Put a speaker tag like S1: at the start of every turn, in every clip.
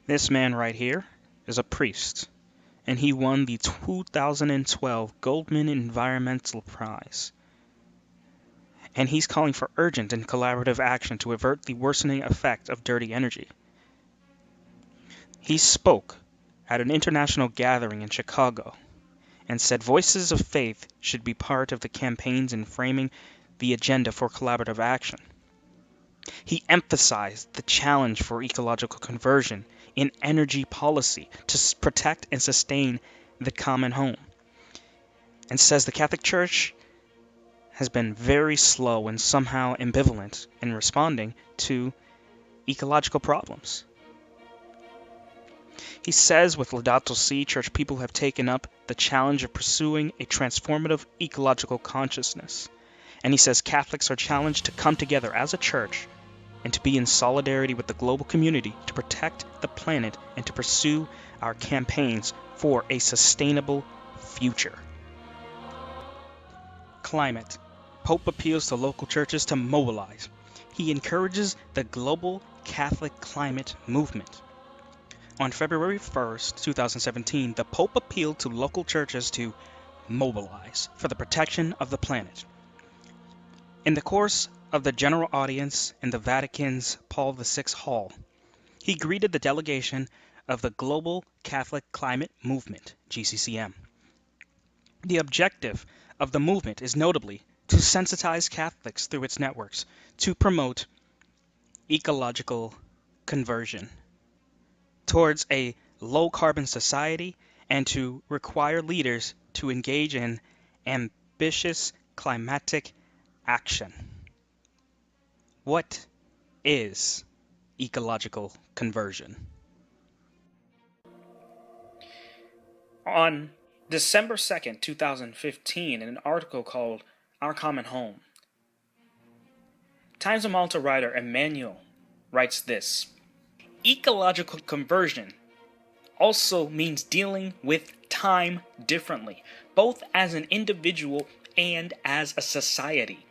S1: This man right here is a priest, and he won the 2012 Goldman Environmental Prize. And he's calling for urgent and collaborative action to avert the worsening effect of dirty energy. He spoke at an international gathering in Chicago and said voices of faith should be part of the campaigns in framing the agenda for collaborative action. He emphasized the challenge for ecological conversion in energy policy to protect and sustain the common home, and says the Catholic Church has been very slow and somehow ambivalent in responding to ecological problems. He says with Laudato Si, church people have taken up the challenge of pursuing a transformative ecological consciousness. And he says Catholics are challenged to come together as a church and to be in solidarity with the global community to protect the planet and to pursue our campaigns for a sustainable future. Climate. Pope appeals to local churches to mobilize. He encourages the global Catholic climate movement. On February 1st, 2017, the Pope appealed to local churches to mobilize for the protection of the planet. In the course of the general audience in the Vatican's Paul VI Hall, he greeted the delegation of the Global Catholic Climate Movement, GCCM. The objective of the movement is notably to sensitize Catholics through its networks to promote ecological conversion towards a low-carbon society and to require leaders to engage in ambitious climatic action. What is ecological conversion? On December 2nd, 2015, in an article called Our Common Home, Times of Malta writer Emmanuel writes this: ecological conversion also means dealing with time differently, both as an individual and as a society.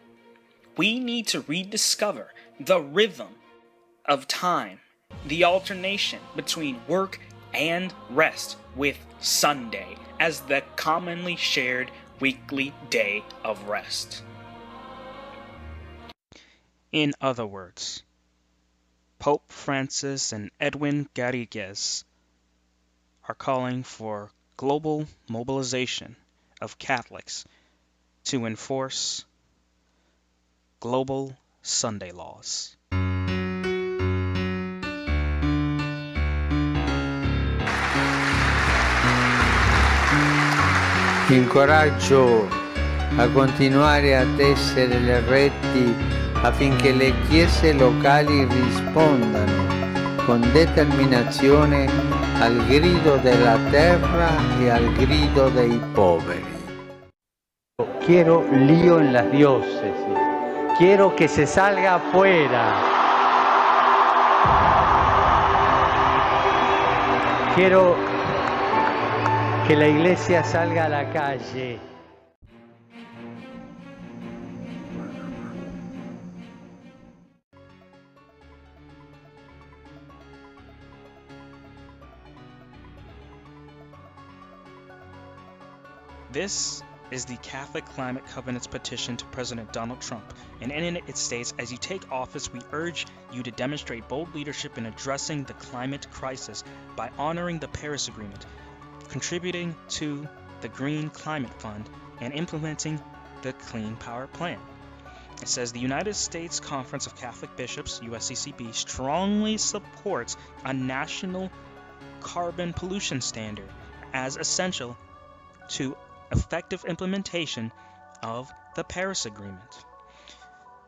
S1: We need to rediscover the rhythm of time, the alternation between work and rest, with Sunday as the commonly shared weekly day of rest. In other words, Pope Francis and Edwin Garrigues are calling for global mobilization of Catholics to enforce global Sunday laws.
S2: Ti incoraggio a continuare ad essere reti affinché le chiese locali rispondano con determinazione al grido della terra e al grido dei poveri.
S3: Quiero lío en las diócesis, quiero que se salga afuera, quiero que la iglesia salga a la calle.
S1: This is the Catholic Climate Covenant's petition to President Donald Trump, and in it states, as you take office, we urge you to demonstrate bold leadership in addressing the climate crisis by honoring the Paris Agreement, contributing to the Green Climate Fund, and implementing the Clean Power Plan. It says the United States Conference of Catholic Bishops, USCCB, strongly supports a national carbon pollution standard as essential to effective implementation of the Paris Agreement.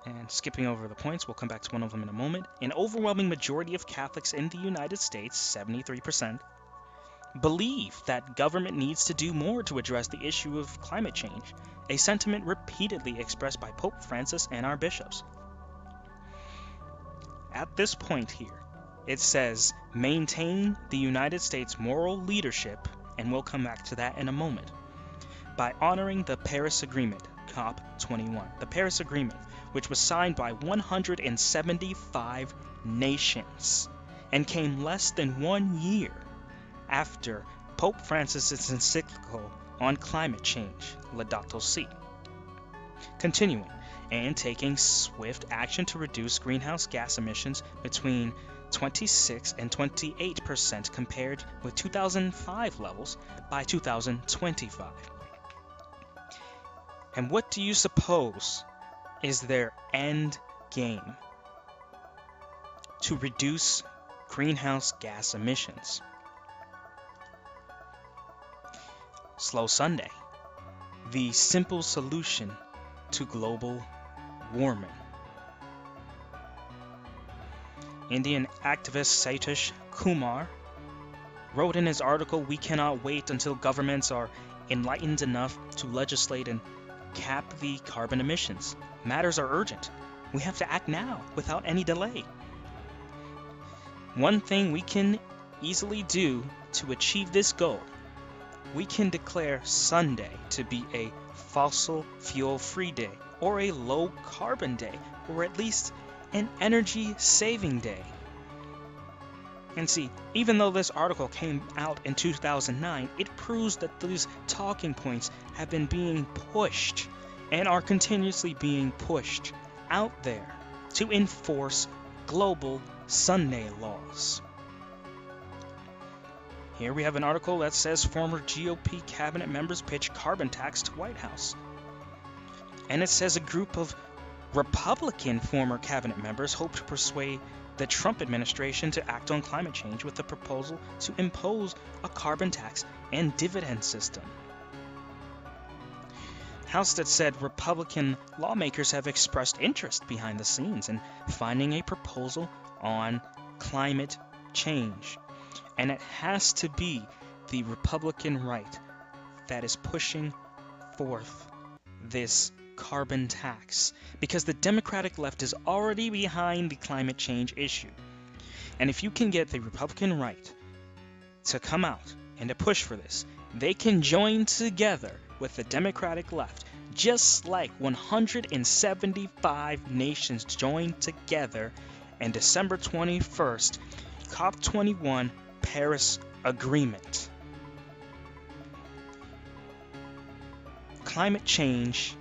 S1: And skipping over the points, we'll come back to one of them in a moment. An overwhelming majority of Catholics in the United States, 73%, believe that government needs to do more to address the issue of climate change, a sentiment repeatedly expressed by Pope Francis and our bishops. At this point here, it says, maintain the United States moral leadership, and we'll come back to that in a moment, by honoring the Paris Agreement, COP21. The Paris Agreement, which was signed by 175 nations and came less than 1 year after Pope Francis's encyclical on climate change, Laudato Si. Continuing and taking swift action to reduce greenhouse gas emissions between 26 and 28% compared with 2005 levels by 2025. And what do you suppose is their end game? To reduce greenhouse gas emissions. Slow Sunday, the simple solution to global warming. Indian activist Satish Kumar wrote in his article, "We cannot wait until governments are enlightened enough to legislate and cap the carbon emissions. Matters are urgent. We have to act now without any delay." One thing we can easily do to achieve this goal, we can declare Sunday to be a fossil fuel-free day, or a low-carbon day, or at least an energy-saving day. And see, even though this article came out in 2009, it proves that these talking points have been being pushed and are continuously being pushed out there to enforce global Sunday laws. Here we have an article that says former GOP cabinet members pitch carbon tax to White House. And it says a group of Republican former cabinet members hope to persuade the Trump administration to act on climate change with a proposal to impose a carbon tax and dividend system. Halstead said Republican lawmakers have expressed interest behind the scenes in finding a proposal on climate change. And it has to be the Republican right that is pushing forth this carbon tax, because the Democratic left is already behind the climate change issue. And if you can get the Republican right to come out and to push for this, they can join together with the Democratic left, just like 175 nations joined together in December 21st, COP21 Paris Agreement. Climate change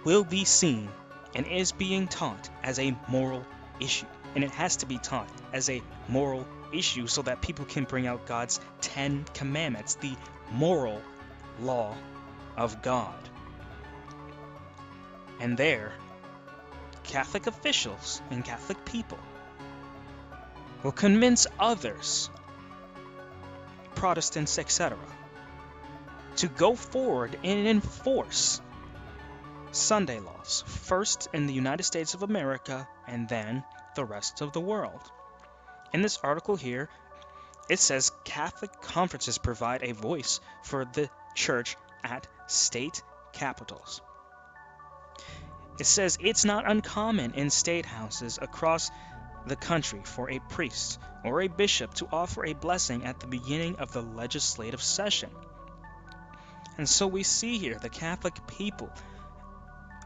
S1: will be seen and is being taught as a moral issue. And it has to be taught as a moral issue so that people can bring out God's 10 commandments, the moral law of God. And there, Catholic officials and Catholic people will convince others, Protestants, etc., to go forward and enforce Sunday laws, first in the United States of America and then the rest of the world. In this article here, it says Catholic conferences provide a voice for the church at state capitals. It says it's not uncommon in state houses across the country for a priest or a bishop to offer a blessing at the beginning of the legislative session. And so we see here the Catholic people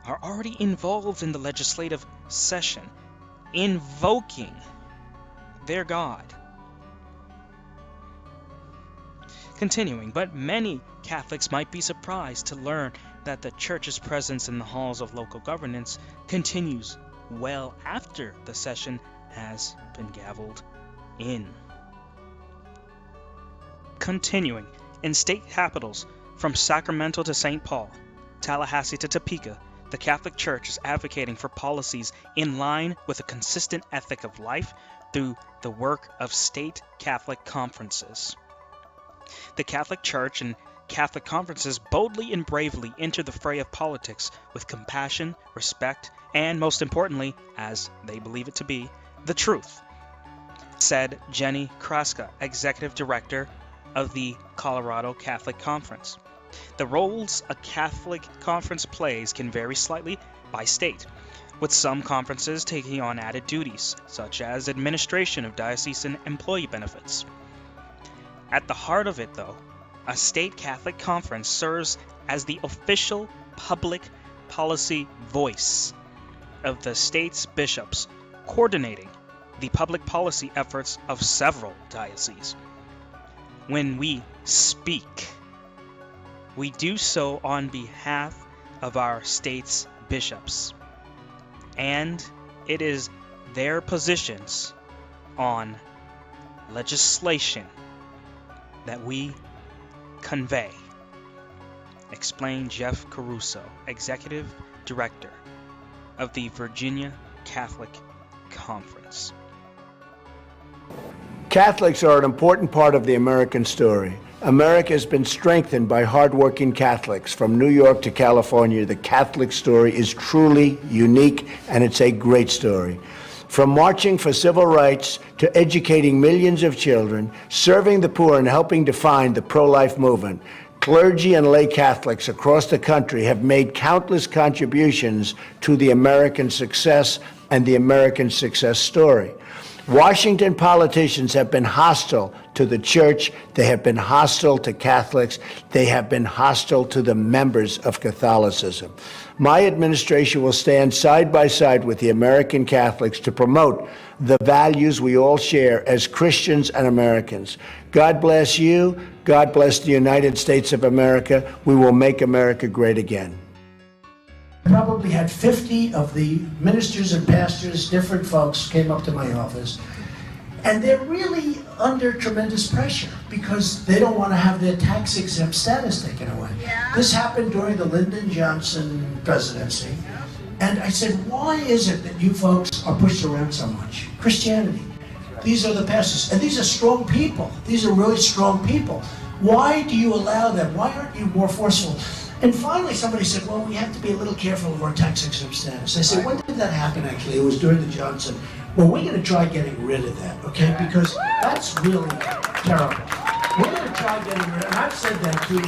S1: are already involved in the legislative session, invoking their God. Continuing, but many Catholics might be surprised to learn that the Church's presence in the halls of local governance continues well after the session has been gavelled in. Continuing, in state capitals, from Sacramento to St. Paul, Tallahassee to Topeka, the Catholic Church is advocating for policies in line with a consistent ethic of life through the work of state Catholic conferences. The Catholic Church and Catholic conferences boldly and bravely enter the fray of politics with compassion, respect, and most importantly, as they believe it to be, the truth, said Jenny Kraska, Executive Director of the Colorado Catholic Conference. The roles a Catholic conference plays can vary slightly by state, with some conferences taking on added duties, such as administration of diocesan employee benefits. At the heart of it, though, a state Catholic conference serves as the official public policy voice of the state's bishops, coordinating the public policy efforts of several dioceses. When we speak, we do so on behalf of our state's bishops, and it is their positions on legislation that we convey, explained Jeff Caruso, Executive Director of the Virginia Catholic Conference.
S4: Catholics are an important part of the American story. America has been strengthened by hardworking Catholics. From New York to California, the Catholic story is truly unique, and it's a great story. From marching for civil rights to educating millions of children, serving the poor, and helping define the pro-life movement, clergy and lay Catholics across the country have made countless contributions to the American success and the American success story. Washington politicians have been hostile to the church. They have been hostile to Catholics. They have been hostile to the members of Catholicism. My administration will stand side by side with the American Catholics to promote the values we all share as Christians and Americans. God bless you. God bless the United States of America. We will make America great again.
S5: Probably had 50 of the ministers and pastors, different folks, came up to my office, and they're really under tremendous pressure because they don't want to have their tax-exempt status taken away. Yeah. This happened during the Lyndon Johnson presidency, and I said, why is it that you folks are pushed around so much? Christianity. These are the pastors, and these are strong people. These are really strong people. Why do you allow them? Why aren't you more forceful? And finally somebody said, well, we have to be a little careful of our tax-exempt status. I said, when did that happen, actually? It was during the Johnson. Well, we're going to try getting rid of that, okay? Because that's really terrible. We're going to try getting rid of it. And I've said that too.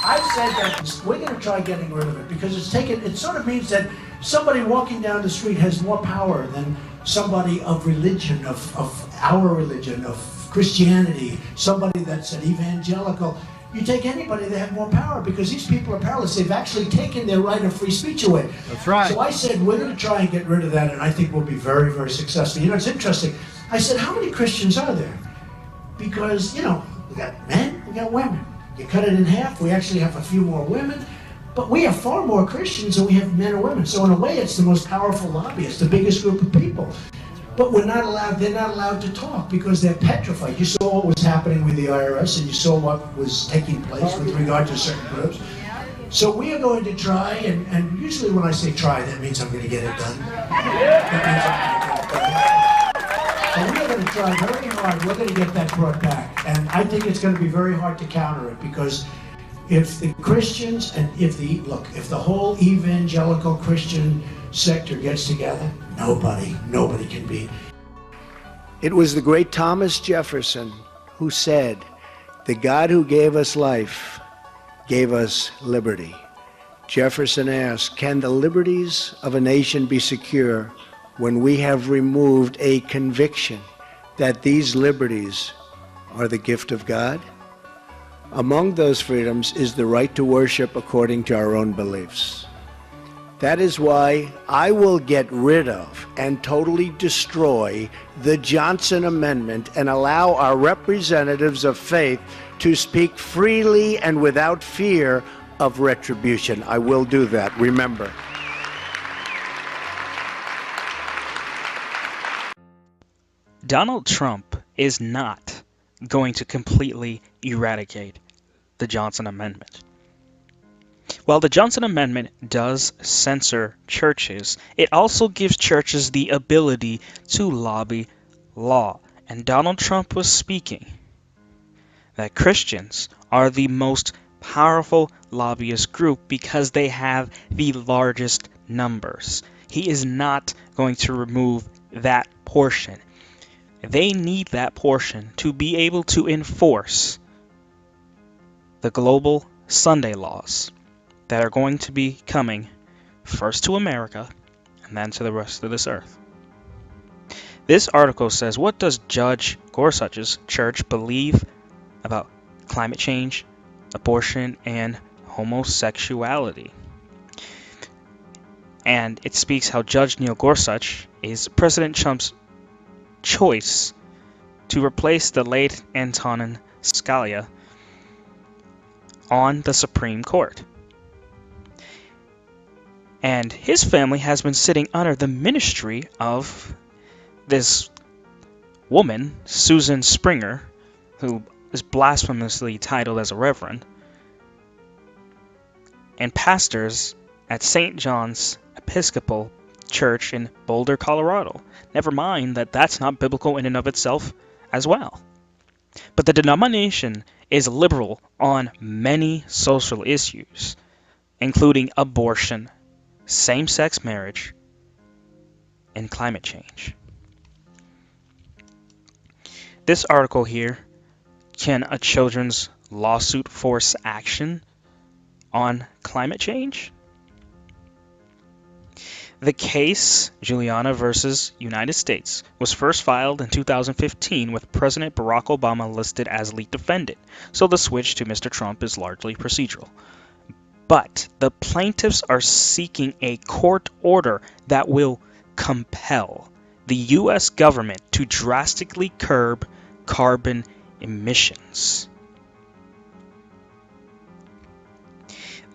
S5: I've said that we're going to try getting rid of it because it sort of means that somebody walking down the street has more power than somebody of religion, of our religion, of Christianity, somebody that's an evangelical. You take anybody, they have more power because these people are powerless. They've actually taken their right of free speech away.
S4: That's right.
S5: So I said, we're going to try and get rid of that, and I think we'll be very, very successful. You know, it's interesting. I said, how many Christians are there? Because, you know, we got men, we got women. You cut it in half, we actually have a few more women, but we have far more Christians than we have men or women. So in a way, it's the most powerful lobby. It's the biggest group of people. But they're not allowed to talk because they're petrified. You saw what was happening with the IRS, and you saw what was taking place with regard to certain groups. So we are going to try, and usually when I say try, that means I'm going to get it done. But we are going to try very hard. We're going to get that brought back. And I think it's going to be very hard to counter it because if the Christians and if the whole evangelical Christian sector gets together, nobody can beat. It was the great Thomas Jefferson who said, the God who gave us life gave us liberty. Jefferson asked, can the liberties of a nation be secure when we have removed a conviction that these liberties are the gift of God? Among those freedoms is the right to worship according to our own beliefs. That is why I will get rid of and totally destroy the Johnson Amendment and allow our representatives of faith to speak freely and without fear of retribution. I will do that, remember.
S1: Donald Trump is not going to completely eradicate the Johnson Amendment. While the Johnson Amendment does censor churches, it also gives churches the ability to lobby law. And Donald Trump was speaking that Christians are the most powerful lobbyist group because they have the largest numbers. He is not going to remove that portion. They need that portion to be able to enforce the global Sunday laws that are going to be coming first to America and then to the rest of this earth. This article says, what does Judge Gorsuch's church believe about climate change, abortion, and homosexuality? And it speaks how Judge Neil Gorsuch is President Trump's choice to replace the late Antonin Scalia on the Supreme Court. And his family has been sitting under the ministry of this woman, Susan Springer, who is blasphemously titled as a reverend, and pastors at St. John's Episcopal Church in Boulder, Colorado. Never mind that that's not biblical in and of itself as well. But the denomination is liberal on many social issues, including abortion, same-sex marriage, and climate change. This article here, can a children's lawsuit force action on climate change? The case, Juliana versus United States, was first filed in 2015 with President Barack Obama listed as lead defendant, so the switch to Mr. Trump is largely procedural. But the plaintiffs are seeking a court order that will compel the U.S. government to drastically curb carbon emissions.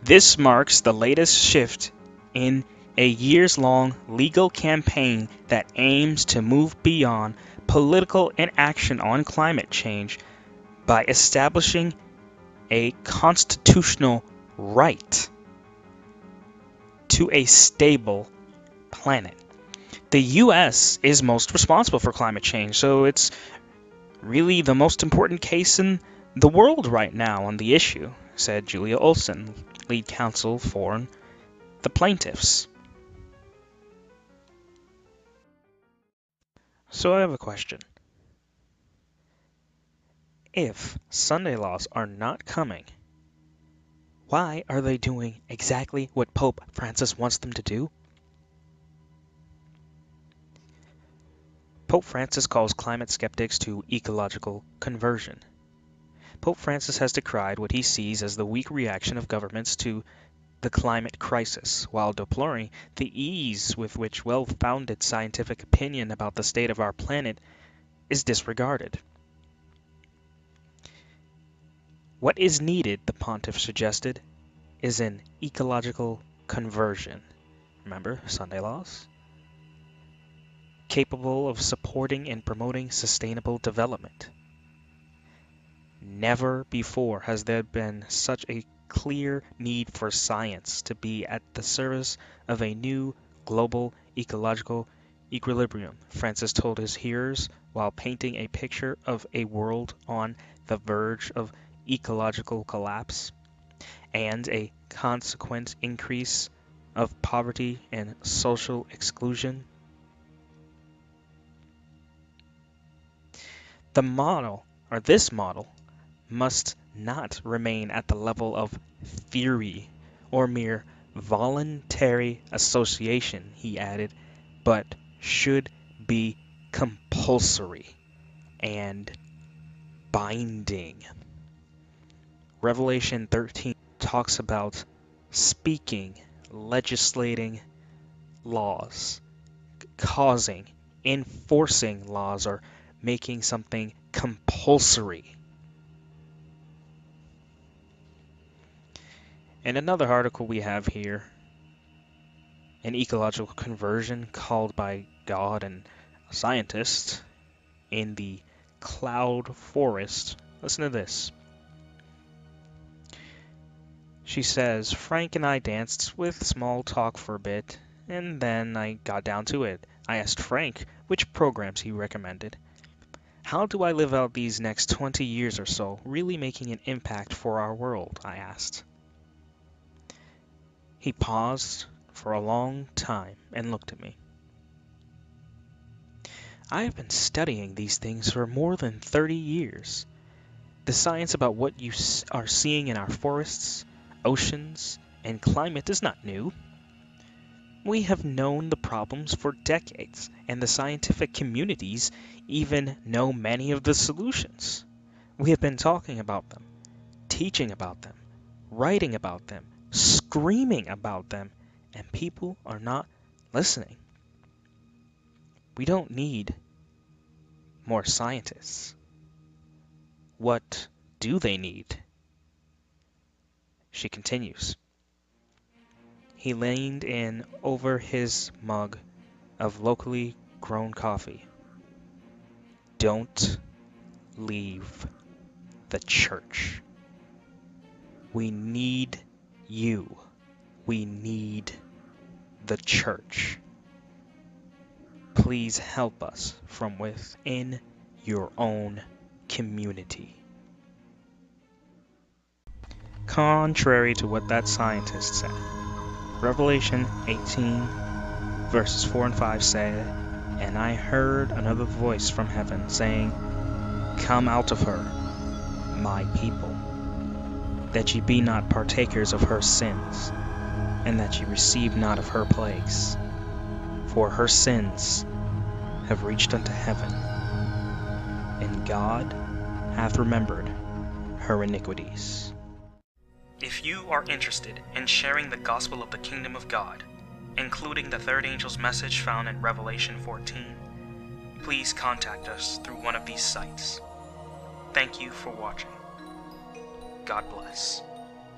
S1: This marks the latest shift in a years-long legal campaign that aims to move beyond political inaction on climate change by establishing a constitutional right to a stable planet. The U.S. is most responsible for climate change, so it's really the most important case in the world right now on the issue, said Julia Olson, lead counsel for the plaintiffs. So I have a question. If Sunday laws are not coming, why are they doing exactly what Pope Francis wants them to do? Pope Francis calls climate skeptics to ecological conversion. Pope Francis has decried what he sees as the weak reaction of governments to the climate crisis, while deploring the ease with which well-founded scientific opinion about the state of our planet is disregarded. What is needed, the pontiff suggested, is an ecological conversion. Remember, Sunday laws? Capable of supporting and promoting sustainable development. Never before has there been such a clear need for science to be at the service of a new global ecological equilibrium, Francis told his hearers while painting a picture of a world on the verge of ecological collapse and a consequent increase of poverty and social exclusion. This model must not remain at the level of theory or mere voluntary association, he added, but should be compulsory and binding. Revelation 13 talks about speaking, legislating laws, causing, enforcing laws, or making something compulsory. And another article we have here, an ecological conversion called by God and scientists in the cloud forest. Listen to this. She says, Frank and I danced with small talk for a bit, and then I got down to it. I asked Frank which programs he recommended. How do I live out these next 20 years or so, really making an impact for our world? I asked. He paused for a long time and looked at me. I have been studying these things for more than 30 years. The science about what you are seeing in our forests, oceans, and climate is not new. We have known the problems for decades, and the scientific communities even know many of the solutions. We have been talking about them, teaching about them, writing about them, screaming about them, and people are not listening. We don't need more scientists. What do they need? She continues. He leaned in over his mug of locally grown coffee. Don't leave the church. We need you. We need the church. Please help us from within your own community. Contrary to what that scientist said, Revelation 18 verses 4 and 5 said, "And I heard another voice from heaven saying, Come out of her, my people, that ye be not partakers of her sins, and that ye receive not of her plagues. For her sins have reached unto heaven, and God hath remembered her iniquities." If you are interested in sharing the gospel of the kingdom of God, including the third angel's message found in Revelation 14, please contact us through one of these sites. Thank you for watching. God bless.